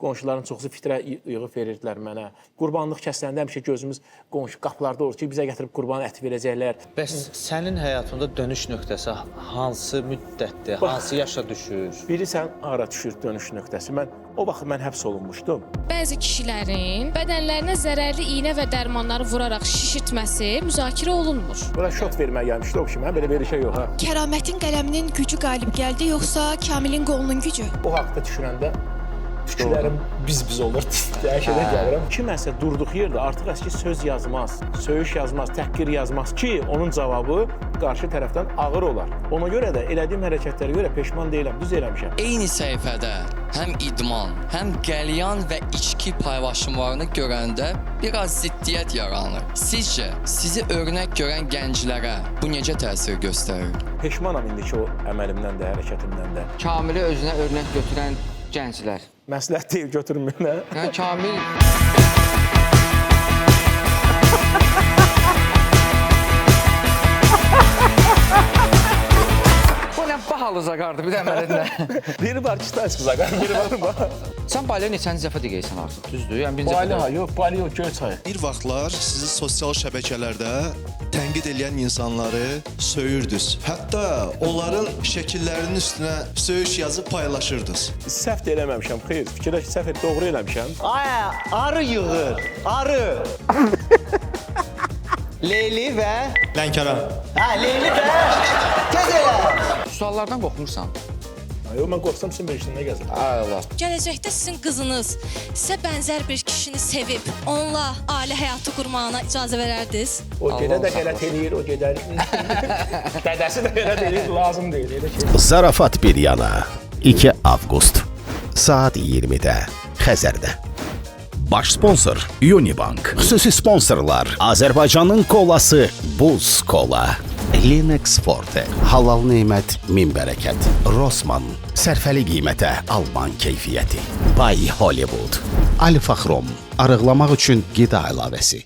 qonşuların çoxu fitrə yığıb verirdilər mənə. Qurbanlıq kəsiləndə həmişə gözümüz qonşu qapılarda olur ki, bizə gətirib qurban əti verəcəklər. Bəs sənin həyatında dönüş nöqtəsi hansı müddətdir, hansı yaşa düşür? Biri sən ara düşür dönüş nöqtəsi. O vaxt mən həbs olunmuşdum. Bəzi kişilərin bədənlərinə zərərli iynə və dərmanları vuraraq şişirtməsi müzakirə olunmur. Bura şot verməyə gəlmişdi o kişi. Mən belə bir şey yox ha. Kəramətin qələminin gücü qalib gəldi, yoxsa Kamilin qolunun gücü? O haqda düşünəndə tüklərim biz olurdu. Dəhşətə gəlirəm. Kiməsə durduq yerdə artıq əski söz yazmaz, söyüş yazmaz, təhqir yazmaz ki, onun cavabı qarşı tərəfdən ağır olar. Ona görə də elədiyim hərəkətlərə görə peşman deyiləm, düz eləmişəm. Eyni səhifədə həm idman, həm qəlyan və içki paylaşımlarını görəndə biraz ziddiyyət yaranır. Sizcə, sizi örnək görən gənclərə bu necə təsir göstərir? Peşmanam indiki o əməlimdən də, hərəkətimdən də. Kamili özünə örnək götürən gənclər. Məsləhət deyil götürməyinə. Yəni Kamil Bu nə bahalıza qardı bir əməlində. Biri var ki, taşqıza qar, biri var. Sən Baliyə neçənci dəfə deyirsən artıq, düzdür? Yəni birinci Bali dəfə. yox, Bali yox, Göyçay. Bir vaxtlar sizi sosial şəbəkələrdə tənqid edən insanları söyürdünüz. Hətta onların şəkillərinin üstünə söyüş yazıb paylaşırdınız. Səhv də eləməmişəm, xeyr. Fikirləş, səhv et, doğru eləmişəm. Ay, arı yığır, arı. Leyli və... Lənkəran. Hə, Leyli və... Tez elə. Suallardan qorxmursan. Yox, mən qorxsam sizin bir işinə gəzir. Ay Allah. Gələcəkdə sizin qızınız sizə bənzər bir kişini sevib, onunla ailə həyatı qurmağına icazə verərdiniz? O gedə də qələt eləyir, o gedər. Dədəsi də qələt eləyir, lazım deyil. Elə şey. Zarafat bir yana 2 avqust saat 20-də Xəzərdə. Baş sponsor Unibank. Xüsusi sponsorlar Azərbaycanın kolası Buz Kola. Linux Forte, halal nemət, min bərəkət. Rossmann, sərfəli qiymətə Alman keyfiyyəti. Bay Hollywood, Alfa Xrom, arıqlamaq üçün qida əlavəsi.